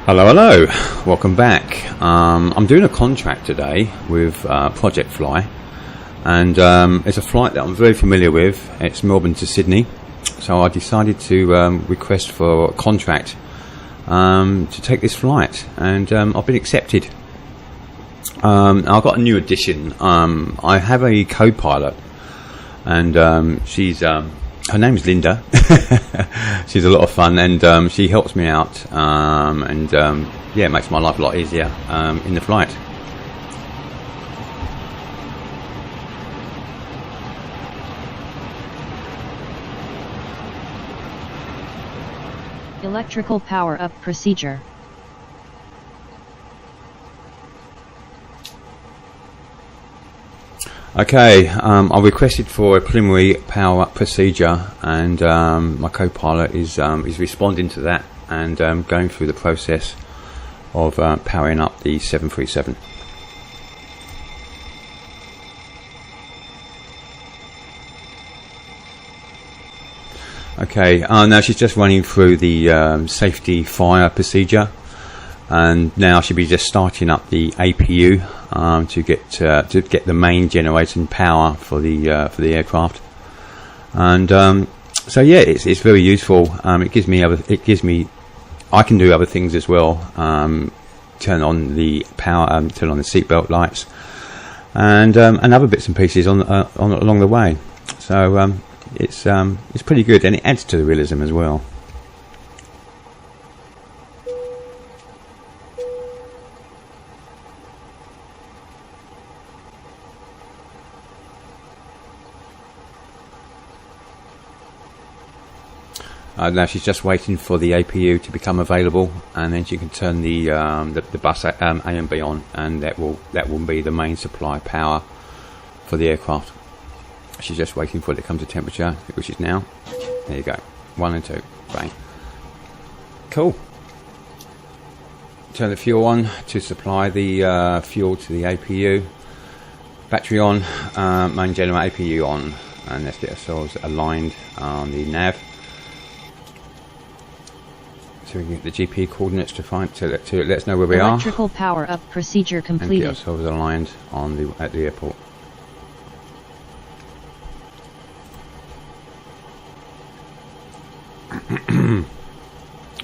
Hello, welcome back. I'm doing a contract today with Project Fly, and it's a flight that I'm very familiar with. It's Melbourne to Sydney, so I decided to request for a contract to take this flight, and I've been accepted. I've got a new addition. I have a co-pilot, and she's her name is Linda. She's a lot of fun, and she helps me out, and yeah, it makes my life a lot easier in the flight. Electrical power up procedure. Okay, I requested for a preliminary power up procedure, and my co-pilot is responding to that and going through the process of powering up the 737. Okay, now she's just running through the safety fire procedure, and now she'll be just starting up the APU to get the main generating power for the aircraft. And so yeah, it's very useful. It gives me I can do other things as well. Turn on the power, turn on the seatbelt lights, and other bits and pieces on along the way. So it's pretty good, and it adds to the realism as well. Now she's just waiting for the APU to become available, and then she can turn the bus A and B on, and that will be the main supply power for the aircraft. She's just waiting for it to come to temperature, which is now. There you go, 1 and 2, bang. Cool. Turn the fuel on to supply the fuel to the APU. Battery on, main generator APU on, and let's get ourselves aligned on the nav. So we can get the GP coordinates to let us know where we are. Electrical power up procedure completed. And get ourselves aligned on at the airport.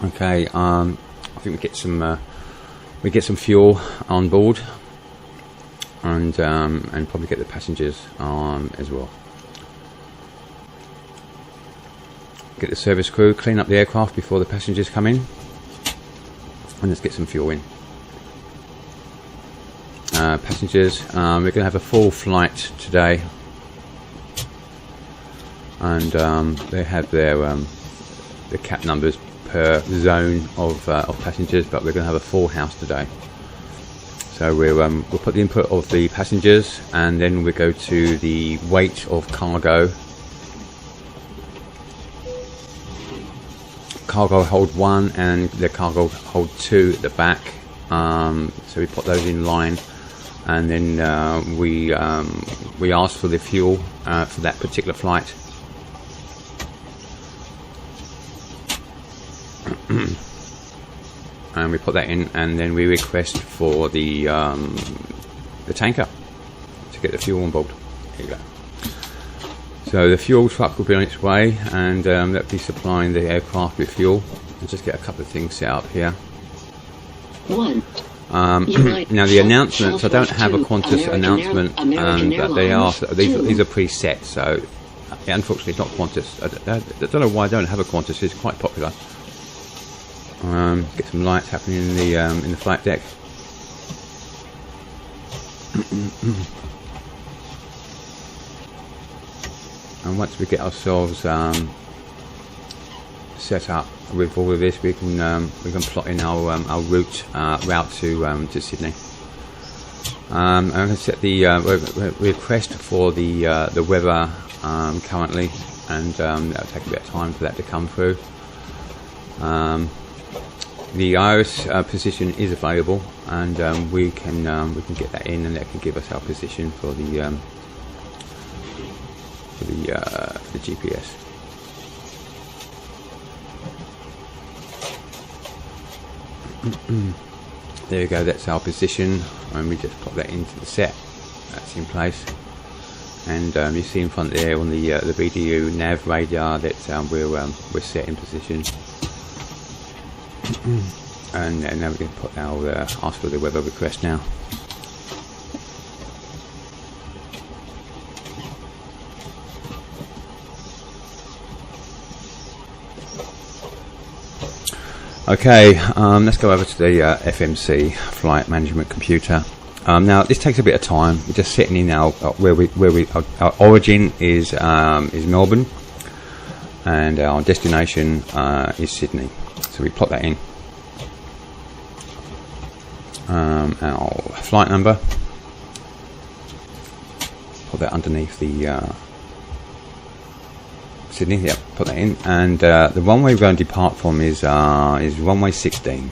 Okay, I think we get some fuel on board, and probably get the passengers as well. Get the service crew, clean up the aircraft before the passengers come in, and let's get some fuel in. Passengers, we're going to have a full flight today, and they have their the cap numbers per zone of passengers, but we're going to have a full house today. So we'll put the input of the passengers, and then we go to the weight of cargo. Cargo hold 1 and the cargo hold 2 at the back, so we put those in line, and then we ask for the fuel for that particular flight. And we put that in, and then we request for the tanker to get the fuel on board. Here you go. So the fuel truck will be on its way, and that'll be supplying the aircraft with fuel. I'll just get a couple of things set up here. Now the announcements, I don't have a Qantas announcement, but they are these are preset. So unfortunately, it's not Qantas. I don't know why I don't have a Qantas. It's quite popular. Get some lights happening in the flight deck. And once we get ourselves set up with all of this, we can plot in our route to Sydney. I'm going to set the request for the weather currently, and that'll take a bit of time for that to come through. The iris position is available, and we can get that in, and that can give us our position for the GPS. There we go, that's our position, and we just pop that into the set. That's in place, and you see in front there on the BDU nav radar that we're set in position. And now we can put our ask for the weather request now. Okay, let's go over to the FMC flight management computer. Now this takes a bit of time. We're just setting in our our origin is Melbourne, and our destination is Sydney. So we plot that in. Our flight number. Put that underneath the Sydney. Yep, put that in. And the runway we're going to depart from is runway 16.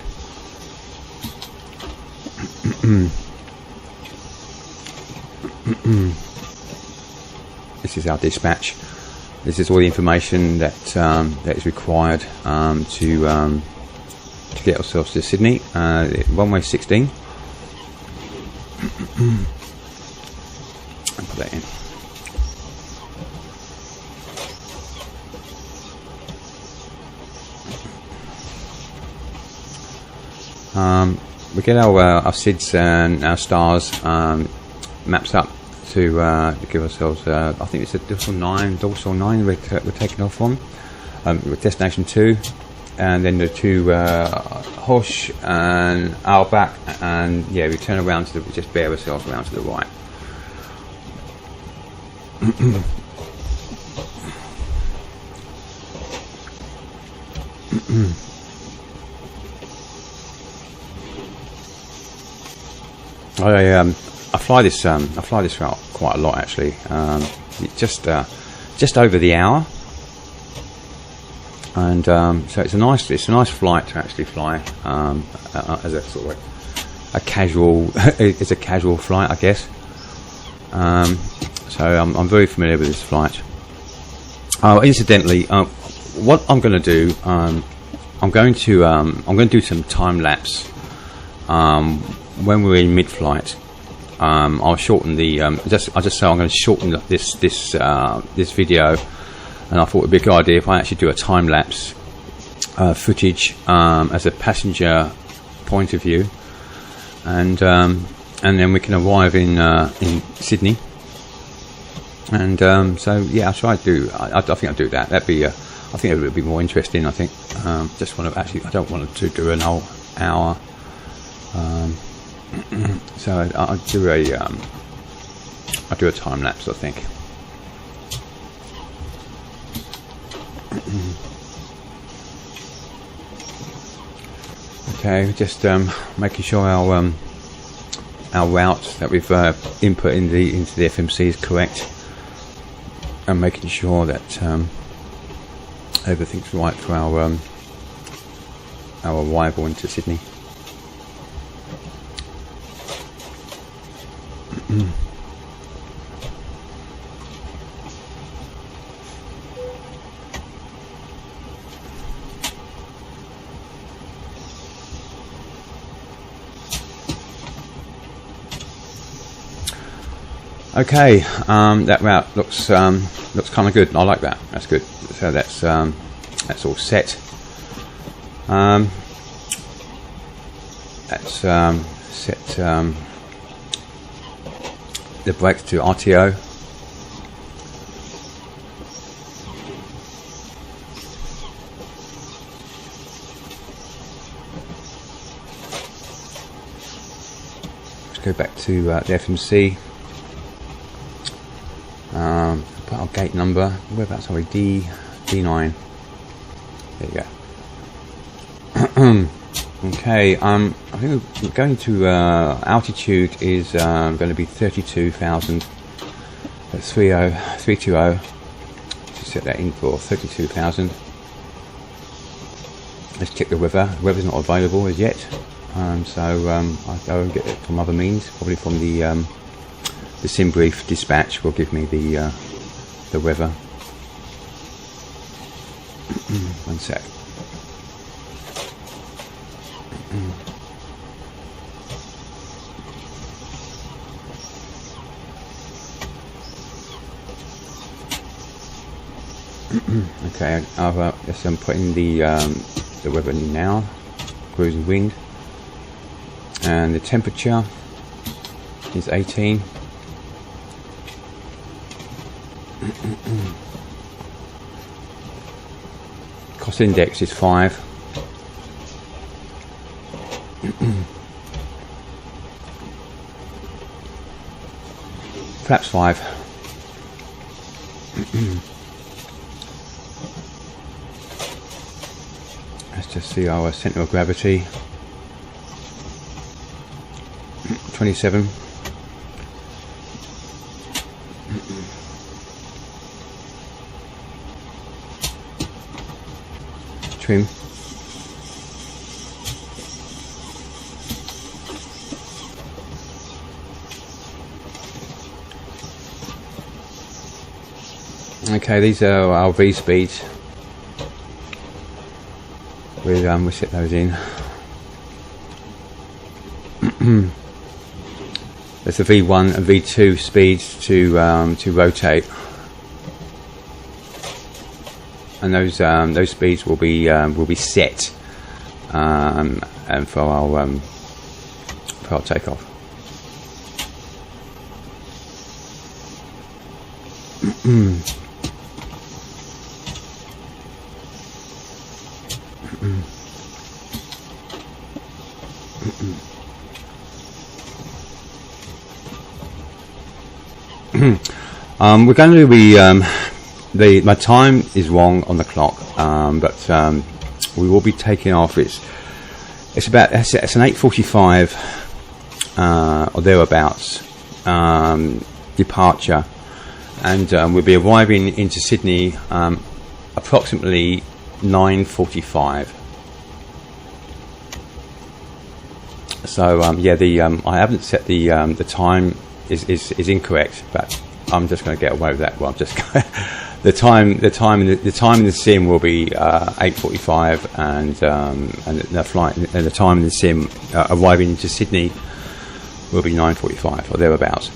This is our dispatch. This is all the information that that is required to get ourselves to Sydney. Runway 16. And put that in. We get our SIDS and our stars maps up to give ourselves, I think it's a dorsal 9 we're taking off from, with destination 2, and then the 2 Hosh and Albach, and yeah, we turn around to just bear ourselves around to the right. I fly this route quite a lot actually. Just over the hour, and so it's a nice flight to actually fly as a sort of a casual. It's a casual flight, I guess. So I'm very familiar with this flight. Incidentally, what I'm going to do, I'm going to do some time lapse. When we're in mid-flight, I'll shorten the. I just say I'm going to shorten this video, and I thought it'd be a good idea if I actually do a time lapse footage as a passenger point of view, and then we can arrive in Sydney. And so yeah, I'll try to do. I think I'll do that. That'd be. I think it would be more interesting. I think. Just want to actually. I don't want to do an whole hour. So I'll do a time lapse, I think. Okay, just making sure our route that we've input into the FMC is correct, and making sure that everything's right for our arrival into Sydney. Okay, that route looks kind of good. I like that. That's good. So that's all set. That's set the brakes to RTO. Let's go back to the FMC. Put our gate number. Whereabouts are we? D9. There you go. Okay, I think we're going to altitude is going to be 32,000. That's 320. Just set that in for 32,000. Let's check the weather. The weather's not available as yet, so I'll go and get it from other means. Probably from the sim brief dispatch will give me the weather. One sec. Okay, yes, I'm putting the weather now, cruising wind, and the temperature is 18. Cost index is 5. Flaps 5. Let's just see our centre of gravity. 27. Trim. Okay, these are our V speeds. We'll set those in. There's the V1 and V2 speeds to rotate, and those speeds will be set and for our takeoff. We're going to be my time is wrong on the clock, but we will be taking off. It's an 8:45 or thereabouts departure, and we'll be arriving into Sydney approximately 9:45. So yeah, I haven't set the time is incorrect, but I'm just going to get away with that. Well, I'm just the time in the sim will be 8:45, and the flight and the time in the sim arriving into Sydney will be 9:45 or thereabouts.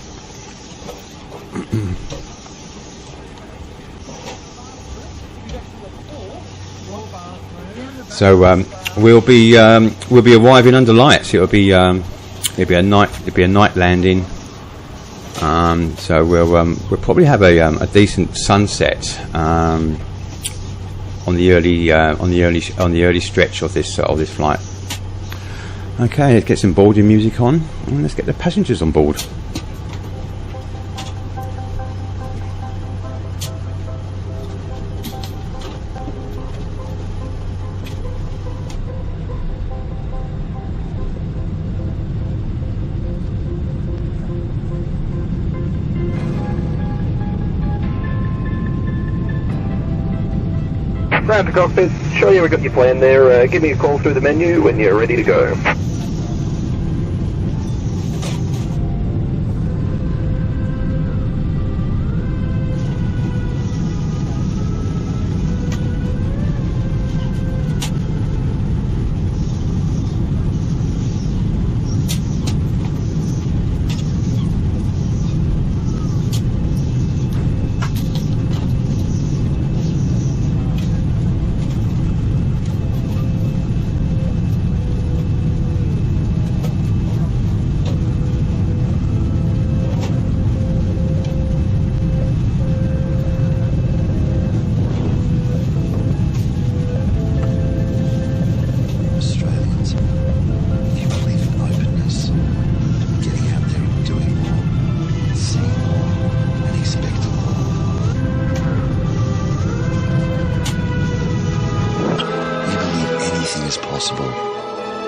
So we'll be arriving under lights. It'll be a night landing. So we'll probably have a decent sunset on the early stretch of this flight. Okay, let's get some boarding music on, and let's get the passengers on board. Round to cockpit, show you we got your plan there. Give me a call through the menu when you're ready to go.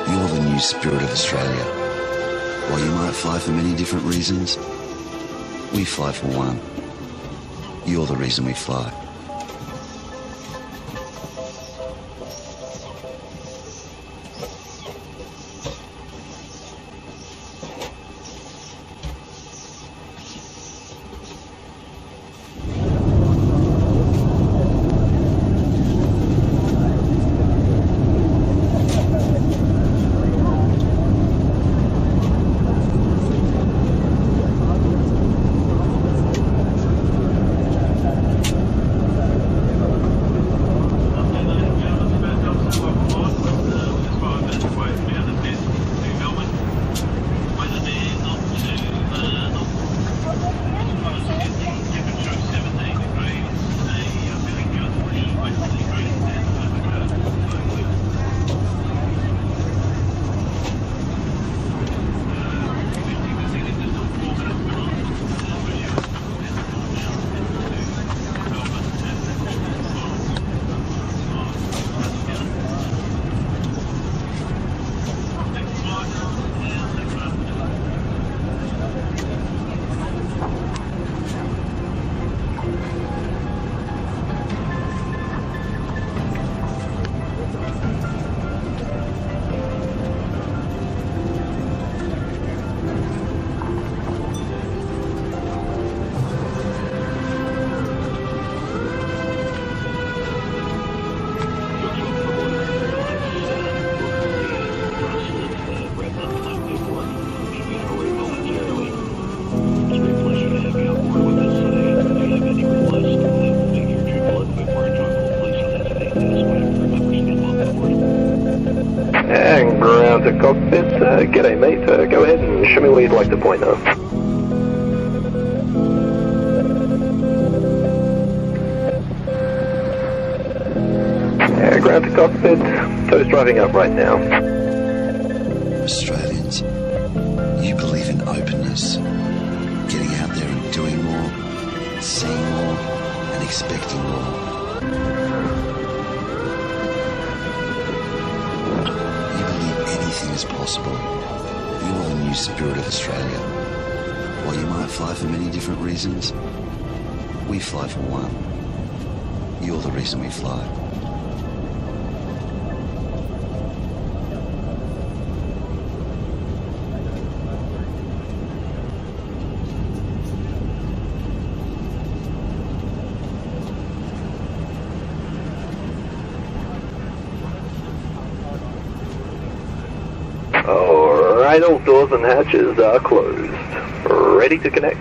You're the new spirit of Australia. While you might fly for many different reasons, we fly for one. You're the reason we fly. to cockpit. G'day, mate. Go ahead and show me where you'd like to point now. Ground to cockpit. Toes driving up right now. Australians, you believe in openness, getting out there and doing more, seeing more, and expecting more. You believe anything is possible. You're the new spirit of Australia. While you might fly for many different reasons, we fly for one. You're the reason we fly. Alright, all doors and hatches are closed. Ready to connect.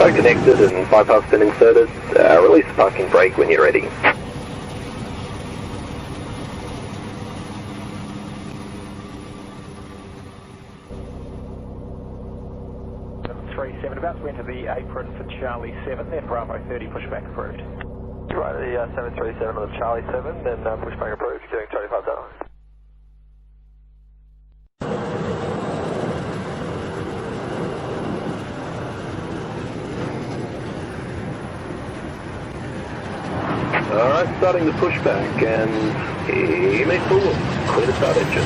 Connected and bypass pin inserted. Release the parking brake when you're ready. 737, about to enter the apron for Charlie 7, then Bravo 30, pushback approved. Right, the 737 on the Charlie 7, then pushback approved, doing 25 dollars. Alright, starting the pushback, and he may forward. Clear to start engine.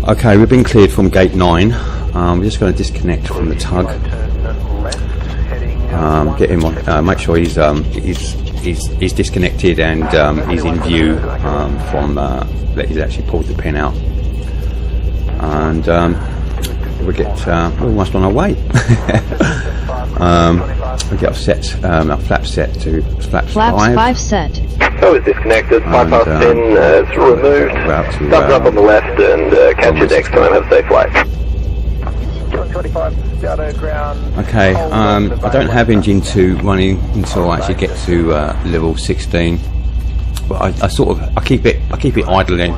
Okay, we've been cleared from gate 9. We're just going to disconnect from the tug. Get him on. Make sure he's disconnected and he's in view from that he's actually pulled the pin out. And we get we're almost on our way. We get our flap set to flaps 5 set. So it's disconnected, bypass pin is removed, thumbs up on the left, and catch you next time. Have a safe flight. 25, ground. Okay, I don't have engine 2 running until I actually get to level 16. But I keep it idling,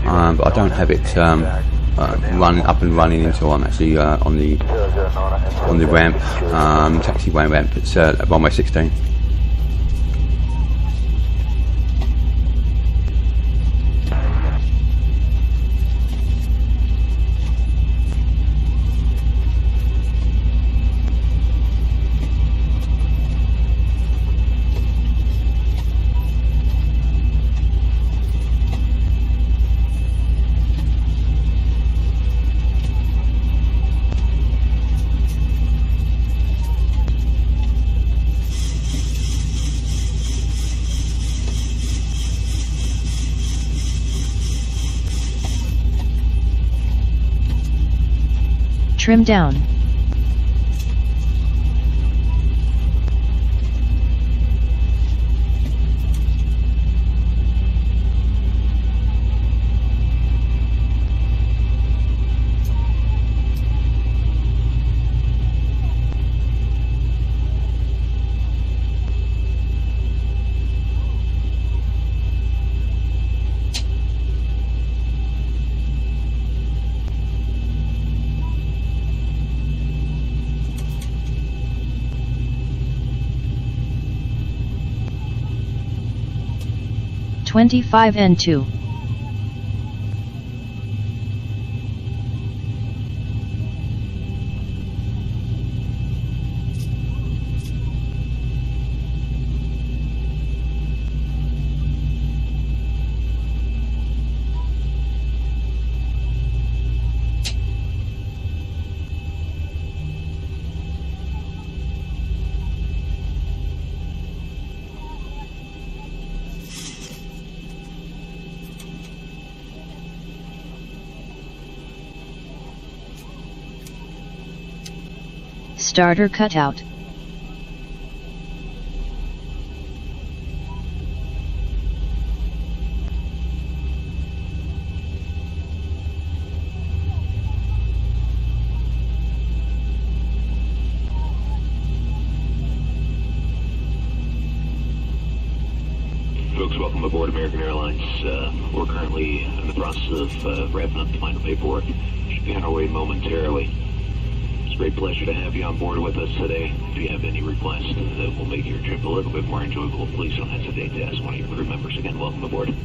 but I don't have it run up and running until I'm actually on the ramp, taxiway ramp. It's runway 16. Trim down. N2. Starter cutout. Folks, welcome aboard American Airlines. We're currently in the process of wrapping up the final paperwork. Should be on our way momentarily. It's a great pleasure to have you on board with us today. If you have any requests that will make your trip a little bit more enjoyable, please don't hesitate to ask one of your crew members. Again, welcome aboard.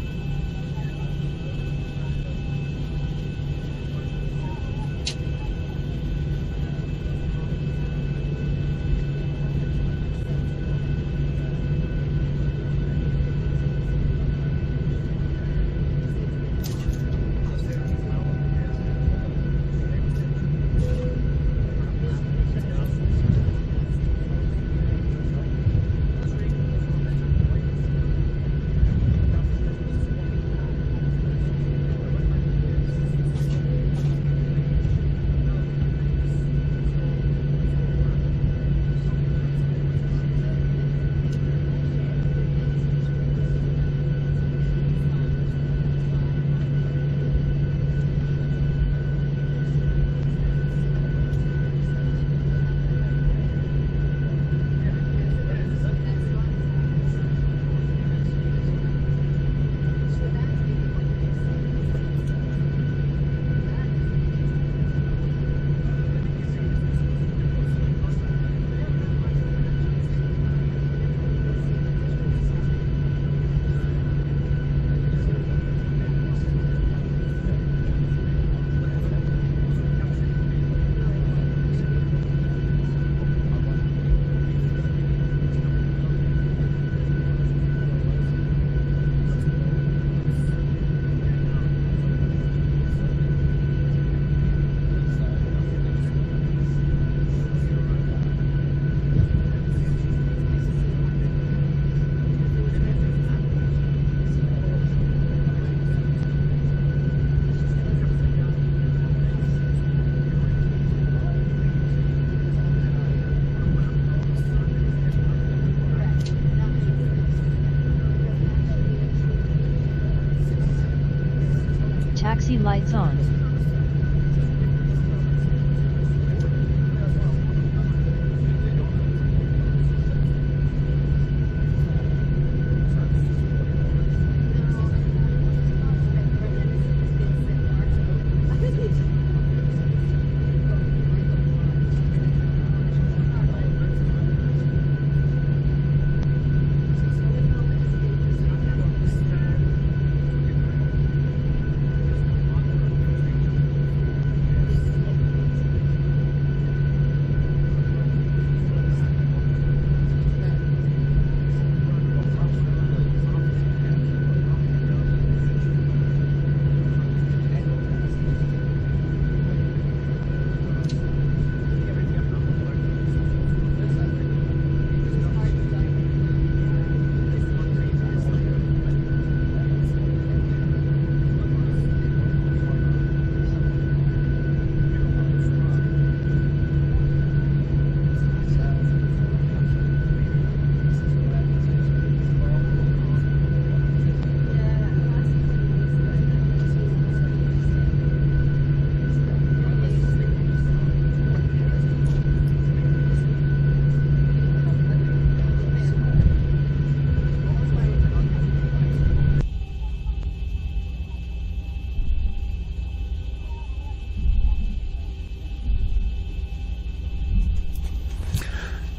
Taxi lights on.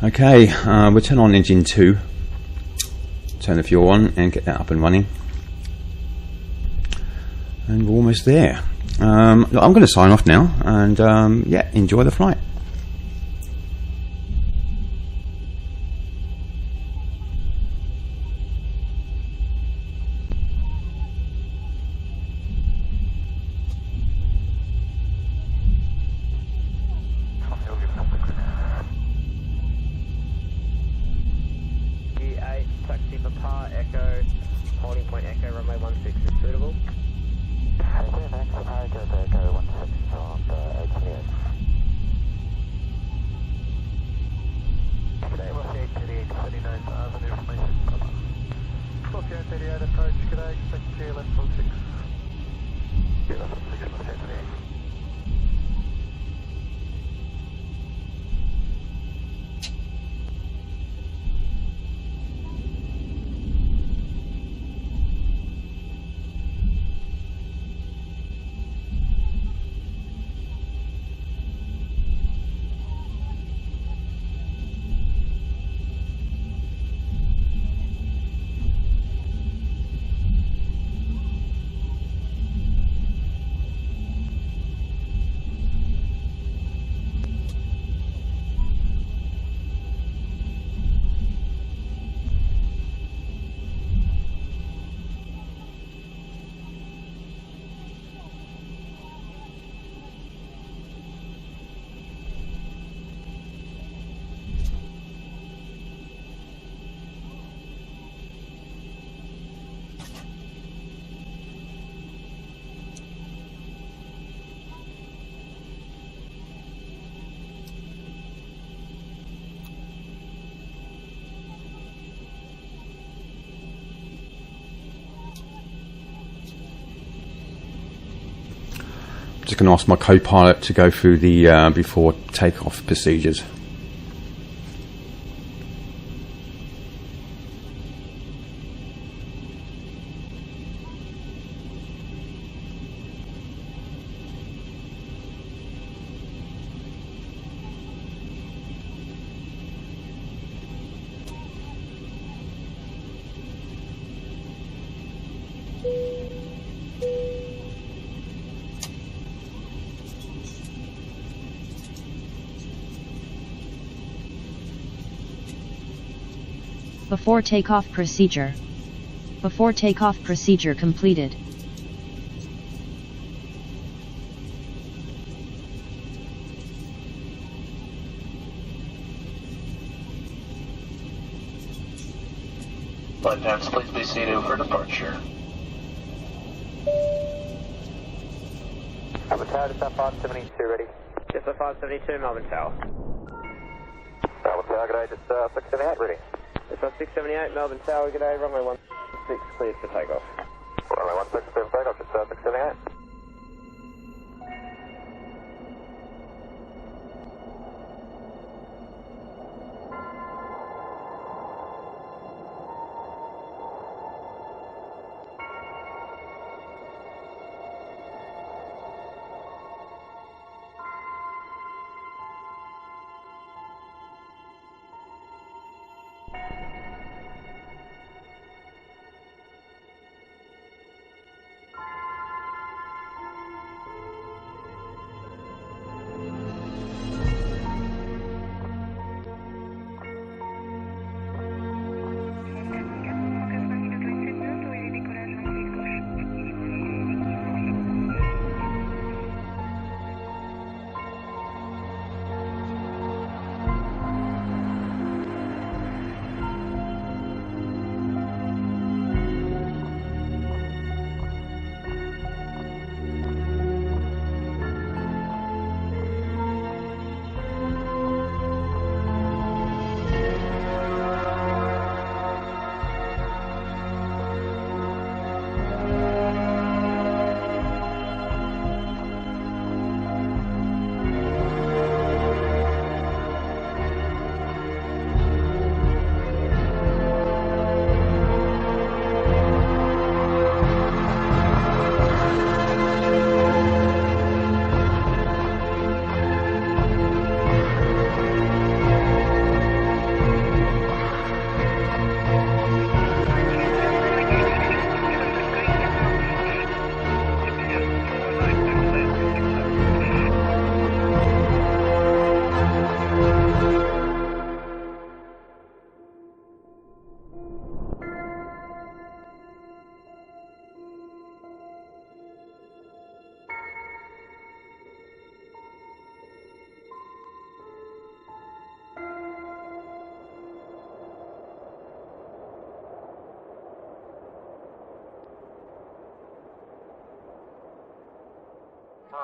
Okay, we'll turn on engine 2, turn the fuel on and get that up and running. And we're almost there. Look, I'm going to sign off now and yeah, enjoy the flight. Taxi Papa, Echo, holding point Echo, runway 16 is suitable. Okay, next, Papa, Echo 16 on HPS. Today, Rocky 838, 39,000 information. Rocky 838 approach, g'day, expect clear left 16. Yeah, left 16, left 838. Just going to ask my co-pilot to go through the before takeoff procedures. Before takeoff procedure. Before takeoff procedure completed. Flight attendants, please be seated for departure. Melbourne Tower, just 572 ready. Just 572, Melbourne Tower. Melbourne Tower, g'day, just 678 ready. Just 678, Melbourne Tower, g'day, runway 16 cleared for takeoff. Runway 16 cleared for takeoff, just 678.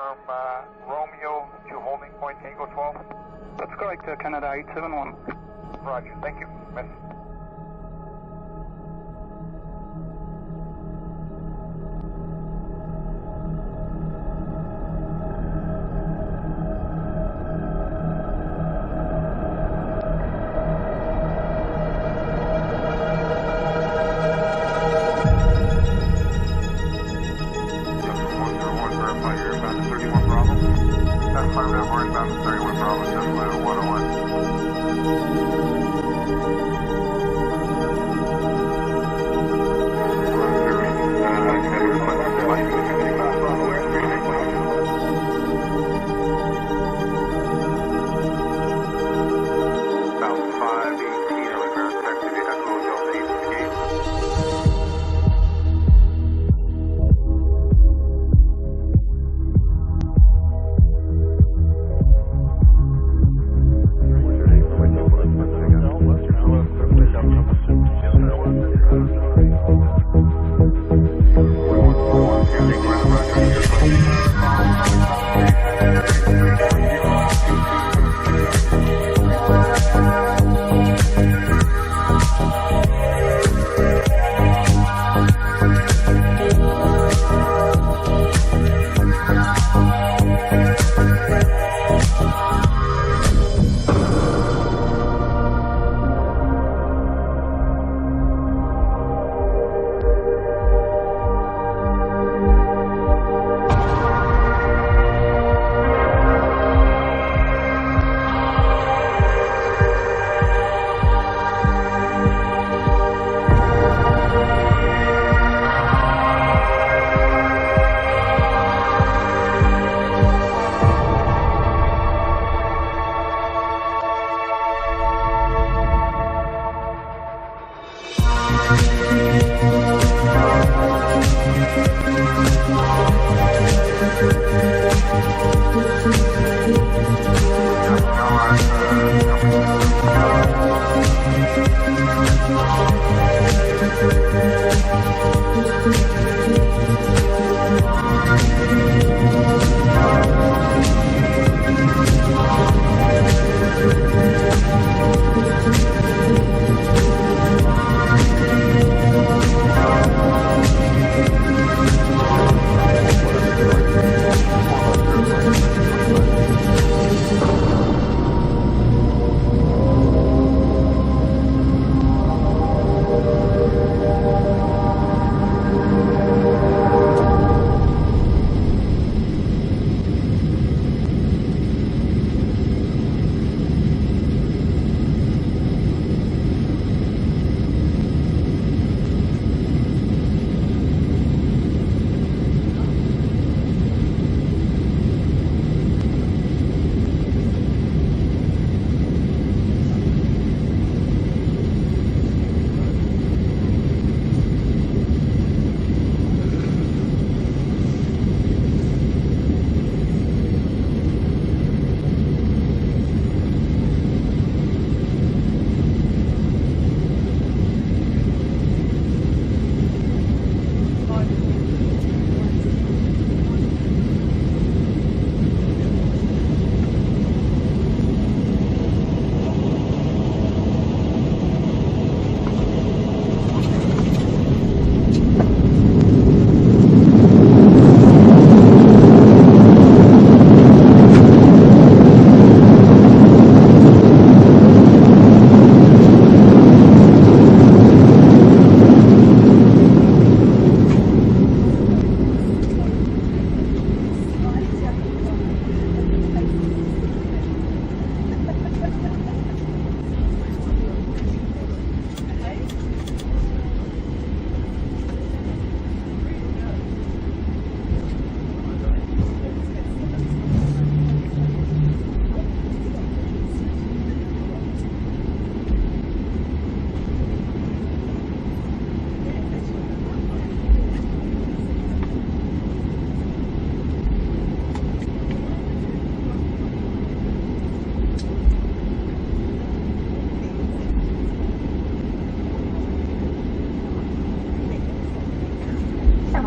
confirm Romeo to holding point Tango 12. That's correct, Canada 871. Roger, thank you. Miss.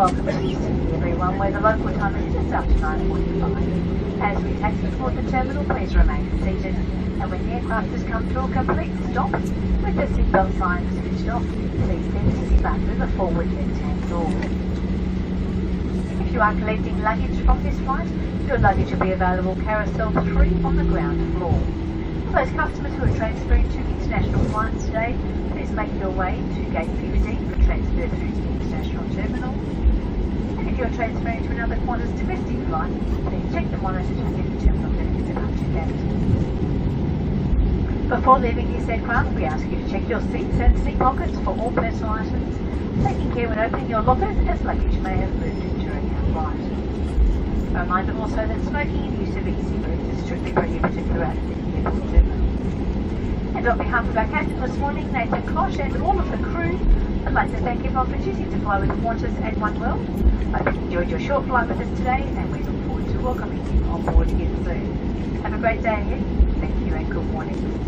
Welcome to Sydney, everyone. one where the local time is just after 9:45. As we taxi toward the terminal, please remain seated, and when the aircraft has come to a complete stop, with the seatbelt sign switched off, please then disembark through the forward left-hand door. If you are collecting luggage from this flight, your luggage will be available carousel 3 on the ground floor. For those customers who are transferring to international flights today, please make your way to gate 15 for transfer through to the international terminal. And if you're transferring to another Qantas domestic flight, please check the monitor to get the terminal benefits departure gate. Before leaving this aircraft, we ask you to check your seats and seat pockets for all personal items, taking care when opening your lockers as luggage may have moved during our flight. A reminder also that smoking and use of e-cigarettes is strictly prohibited throughout the airport terminal. And on behalf of our captain this morning, Nathan Koch, and all of the crew, I'd like to thank everyone for choosing to fly with Qantas and One World. I hope you enjoyed your short flight with us today, and we look forward to welcoming you on board again soon. Have a great day ahead. Thank you and good morning.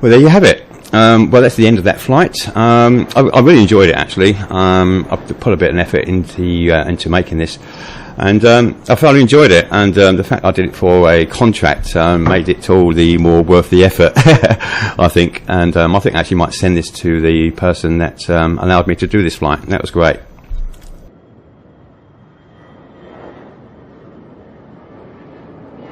Well, there you have it. Well, that's the end of that flight. I really enjoyed it, actually. I've put a bit of effort into making this, and I thoroughly enjoyed it. And the fact I did it for a contract made it all the more worth the effort, I think. And I think I actually might send this to the person that allowed me to do this flight. That was great.